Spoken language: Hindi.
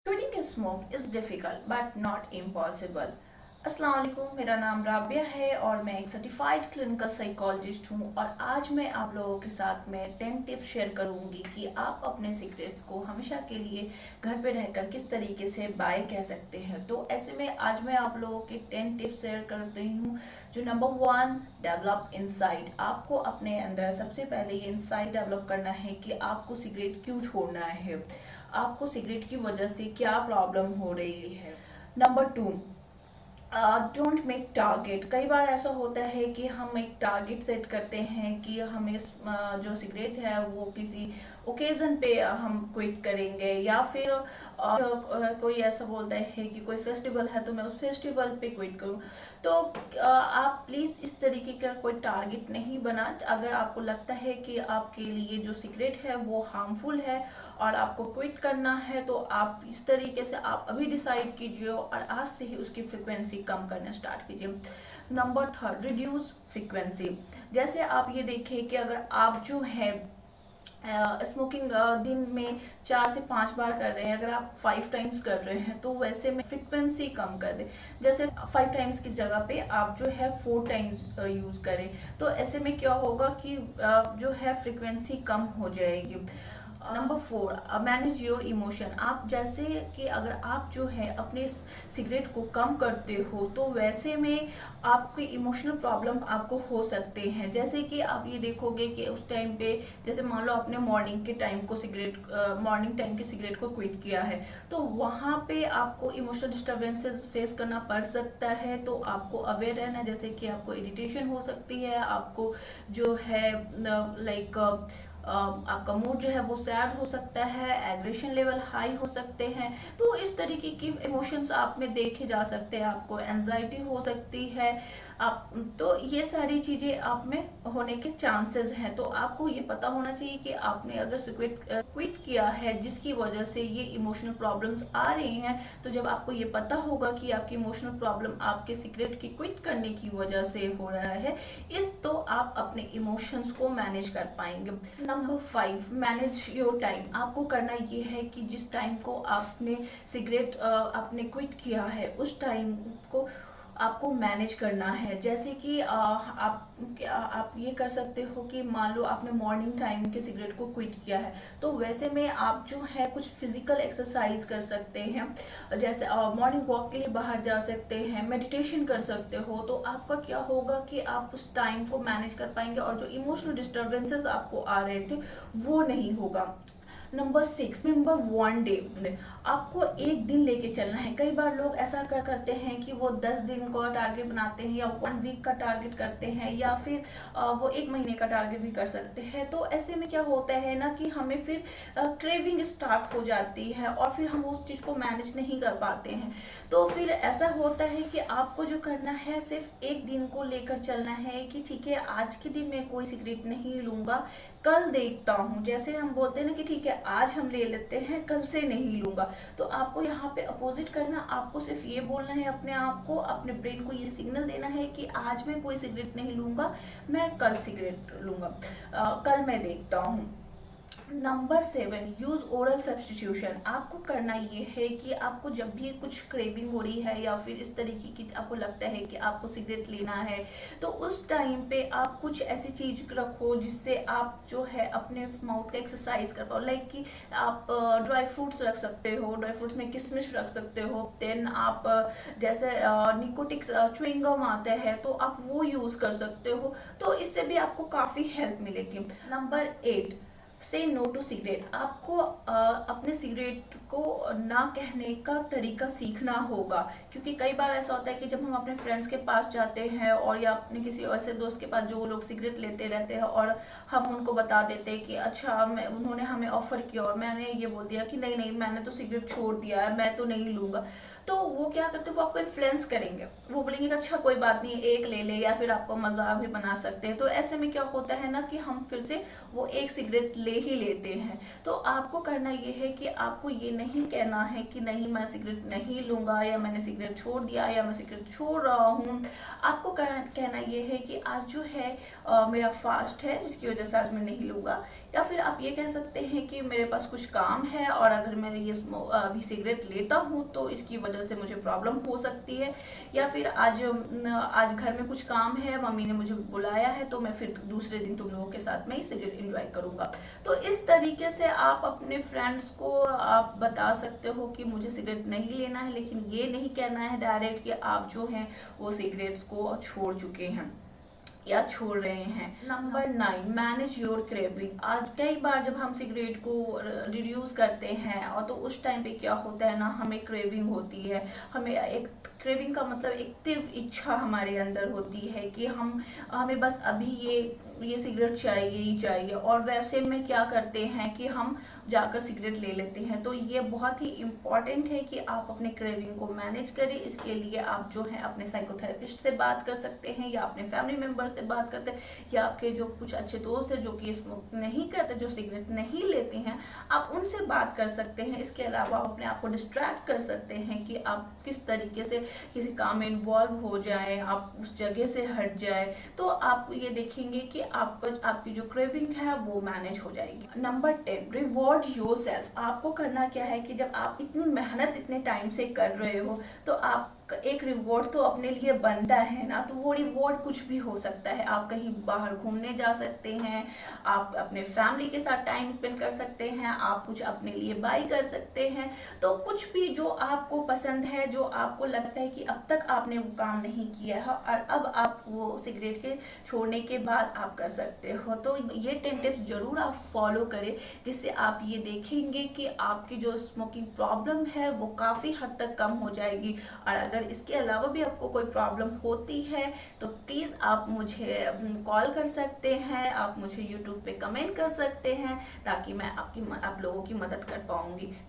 Quitting smoke is difficult but not impossible. अस्सलाम वालेकुम, मेरा नाम राबिया है और मैं एक सर्टिफाइड क्लिनिकल साइकोलॉजिस्ट हूँ और आज मैं आप लोगों के साथ में 10 टिप्स शेयर करूँगी कि आप अपने सिगरेट्स को हमेशा के लिए घर पे रहकर किस तरीके से बाय कह सकते हैं। तो ऐसे में आज मैं आप लोगों के 10 टिप्स शेयर कर रही हूँ। जो नंबर 1, डेवलप इनसाइट। आपको अपने अंदर सबसे पहले ये इनसाइट डेवलप करना है कि आपको सिगरेट क्यों छोड़ना है, आपको सिगरेट की वजह से क्या प्रॉब्लम हो रही है। Number 2, don't make target. कई बार ऐसा होता है कि हम एक टारगेट सेट करते हैं कि हमें जो सिगरेट है वो किसी ओकेजन पे हम क्विट करेंगे, या फिर कोई ऐसा बोलता है कि कोई फेस्टिवल है तो मैं उस फेस्टिवल पे क्विट करूं। तो आप प्लीज़ इस तरीके का कोई टारगेट नहीं बना। अगर आपको लगता है कि आपके लिए जो सिगरेट है वो हार्मफुल है और आपको क्विट करना है तो आप इस तरीके से आप अभी डिसाइड कीजिए और आज से ही उसकी फ्रिक्वेंसी कम करना स्टार्ट कीजिए। Number 3, reduce frequency. जैसे आप ये देखिए कि अगर आप जो है स्मोकिंग दिन में 4 से 5 बार कर रहे हैं, अगर आप 5 टाइम्स कर रहे हैं तो वैसे में फ्रिक्वेंसी कम कर दें। जैसे 5 टाइम्स की जगह पे आप जो है 4 टाइम्स यूज़ करें, तो ऐसे में क्या होगा कि जो है फ्रिक्वेंसी कम हो जाएगी। Number 4, manage your emotion. आप जैसे कि अगर आप जो है अपने सिगरेट को कम करते हो तो वैसे में आपके इमोशनल प्रॉब्लम आपको हो सकते हैं। जैसे कि आप ये देखोगे कि उस टाइम पे, जैसे मान लो आपने मॉर्निंग के टाइम को मॉर्निंग टाइम के सिगरेट को क्विट किया है, तो वहाँ पे आपको इमोशनल डिस्टर्बेंसेस फेस करना पड़ सकता है। तो आपको अवेयर रहना, जैसे कि आपको इरिटेशन हो सकती है, आपको जो है लाइक आपका मूड जो है वो सैड हो सकता है, एग्रेशन लेवल हाई हो सकते हैं। तो इस तरीके की इमोशंस आप में देखे जा सकते हैं। आपको एंजाइटी हो सकती है, आप तो ये सारी चीजें आप में होने के चांसेस हैं। तो आपको ये पता होना चाहिए कि आपने अगर सिगरेट क्विट किया है जिसकी वजह से ये इमोशनल प्रॉब्लम्स आ रही हैं, तो जब आपको ये पता होगा कि आपकी इमोशनल प्रॉब्लम आपके सिगरेट की क्विट करने की वजह से हो रहा है, इस तो आप अपने इमोशंस को मैनेज कर पाएंगे। Number 5, manage your time. आपको करना ये है कि जिस टाइम को आपने सिगरेट आपने क्विट किया है उस टाइम को आपको मैनेज करना है। जैसे कि आप ये कर सकते हो कि मान लो आपने मॉर्निंग टाइम के सिगरेट को क्विट किया है, तो वैसे में आप जो है कुछ फिजिकल एक्सरसाइज कर सकते हैं। जैसे मॉर्निंग वॉक के लिए बाहर जा सकते हैं, मेडिटेशन कर सकते हो। तो आपका क्या होगा कि आप उस टाइम को मैनेज कर पाएंगे और जो इमोशनल डिस्टर्बेंसेस आपको आ रहे थे वो नहीं होगा। Number 6, remember 1 day. आपको एक दिन लेके चलना है। कई बार लोग ऐसा करते हैं कि वो 10 दिन का टारगेट बनाते हैं या 1 वीक का टारगेट करते हैं, या फिर वो 1 महीने का टारगेट भी कर सकते हैं। तो ऐसे में क्या होता है ना कि हमें फिर क्रेविंग स्टार्ट हो जाती है और फिर हम उस चीज़ को मैनेज नहीं कर पाते हैं। तो फिर ऐसा होता है कि आपको जो करना है सिर्फ एक दिन को लेकर चलना है कि ठीक है, आज के दिन मैं कोई सिगरेट नहीं लूंगा, कल देखता हूँ। जैसे हम बोलते हैं ना कि ठीक है आज हम ले लेते हैं, कल से नहीं लूंगा। तो आपको यहाँ पे अपोजिट करना, आपको सिर्फ ये बोलना है अपने आप को, अपने ब्रेन को ये सिग्नल देना है कि आज मैं कोई सिगरेट नहीं लूंगा, मैं कल सिगरेट लूंगा, कल मैं देखता हूँ। Number 7, use oral substitution. आपको करना ये है कि आपको जब भी कुछ क्रेविंग हो रही है या फिर इस तरीके की आपको लगता है कि आपको सिगरेट लेना है, तो उस टाइम पे आप कुछ ऐसी चीज रखो जिससे आप जो है अपने माउथ का एक्सरसाइज कर पाओ। लाइक कि आप ड्राई फ्रूट्स रख सकते हो, ड्राई फ्रूट्स में किशमिश रख सकते हो। देन आप जैसे निकोटिक्स च्युइंगम आता है तो आप वो यूज कर सकते हो। तो इससे भी आपको काफी हेल्प मिलेगी। नंबर 8, से नो टू सिगरेट। आपको अपने सिगरेट को ना कहने का तरीका सीखना होगा, क्योंकि कई बार ऐसा होता है कि जब हम अपने फ्रेंड्स के पास जाते हैं और या अपने किसी ऐसे दोस्त के पास जो लोग सिगरेट लेते रहते हैं और हम उनको बता देते हैं कि अच्छा उन्होंने हमें ऑफर किया और मैंने ये बोल दिया कि नहीं नहीं मैंने तो सिगरेट छोड़ दिया है, मैं तो नहीं लूंगा। तो वो क्या करते हैं, वो आपको इन्फ्लुएंस करेंगे, वो बोलेंगे कि अच्छा कोई बात नहीं एक ले ले, या फिर आपको मजाक भी बना सकते हैं। तो ऐसे में क्या होता है ना कि हम फिर से वो एक सिगरेट ले ही लेते हैं। तो आपको करना ये है कि आपको ये नहीं कहना है कि नहीं मैं सिगरेट नहीं लूंगा, या मैंने सिगरेट छोड़ दिया, या मैं सिगरेट छोड़ रहा हूँ। आपको कहना ये है कि आज जो है मेरा फास्ट है जिसकी वजह से आज मैं नहीं लूंगा, या फिर आप ये कह सकते हैं कि मेरे पास कुछ काम है और अगर मैं ये अभी सिगरेट लेता हूँ तो इसकी वजह से मुझे प्रॉब्लम हो सकती है, या फिर आज घर में कुछ काम है, मम्मी ने मुझे बुलाया है तो मैं फिर दूसरे दिन तुम लोगों के साथ में ही सिगरेट एंजॉय करूंगा। तो इस तरीके से आप अपने फ्रेंड्स को आप बता सकते हो कि मुझे सिगरेट नहीं लेना है, लेकिन ये नहीं कहना है डायरेक्ट कि आप जो हैं वो सिगरेट्स को छोड़ चुके हैं या छोड़ रहे हैं। Number 9, manage your craving. आज कई बार जब हम सिगरेट को रिड्यूस करते हैं और तो उस टाइम पे क्या होता है ना, हमें क्रेविंग होती है। हमें एक क्रेविंग का मतलब एक तीव्र इच्छा हमारे अंदर होती है कि हमें बस अभी ये सिगरेट चाहिए ही चाहिए, और वैसे में क्या करते हैं कि हम जाकर सिगरेट ले लेते हैं। तो ये बहुत ही इम्पॉर्टेंट है कि आप अपने क्रेविंग को मैनेज करें। इसके लिए आप जो है अपने साइकोथेरेपिस्ट से बात कर सकते हैं, या अपने फैमिली मेम्बर से बात करते हैं, या आपके जो कुछ अच्छे दोस्त हैं जो कि स्मोक नहीं करते, जो सिगरेट नहीं लेते हैं, आप उनसे बात कर सकते हैं। इसके अलावा आप अपने आप को डिस्ट्रैक्ट कर सकते हैं कि आप किस तरीके से किसी काम में इन्वॉल्व हो जाए, आप उस जगह से हट जाए, तो आप ये देखेंगे कि आपकी जो क्रेविंग है वो मैनेज हो जाएगी। Number 10, reward yourself. आपको करना क्या है कि जब आप इतनी मेहनत इतने टाइम से कर रहे हो तो आप एक रिवॉर्ड तो अपने लिए बनता है ना। तो वो रिवॉर्ड कुछ भी हो सकता है। आप कहीं बाहर घूमने जा सकते हैं, आप अपने फैमिली के साथ टाइम स्पेंड कर सकते हैं, आप कुछ अपने लिए बाय कर सकते हैं। तो कुछ भी जो आपको पसंद है, जो आपको लगता है कि अब तक आपने वो काम नहीं किया है और अब आप वो सिगरेट के छोड़ने के बाद आप कर सकते हो। तो ये 10 टिप्स जरूर आप फॉलो करें, जिससे आप ये देखेंगे कि आपकी जो स्मोकिंग प्रॉब्लम है वो काफ़ी हद तक कम हो जाएगी। और अगर इसके अलावा भी आपको कोई प्रॉब्लम होती है तो प्लीज़ आप मुझे कॉल कर सकते हैं, आप मुझे यूट्यूब पे कमेंट कर सकते हैं, ताकि मैं आप लोगों की मदद कर पाऊंगी।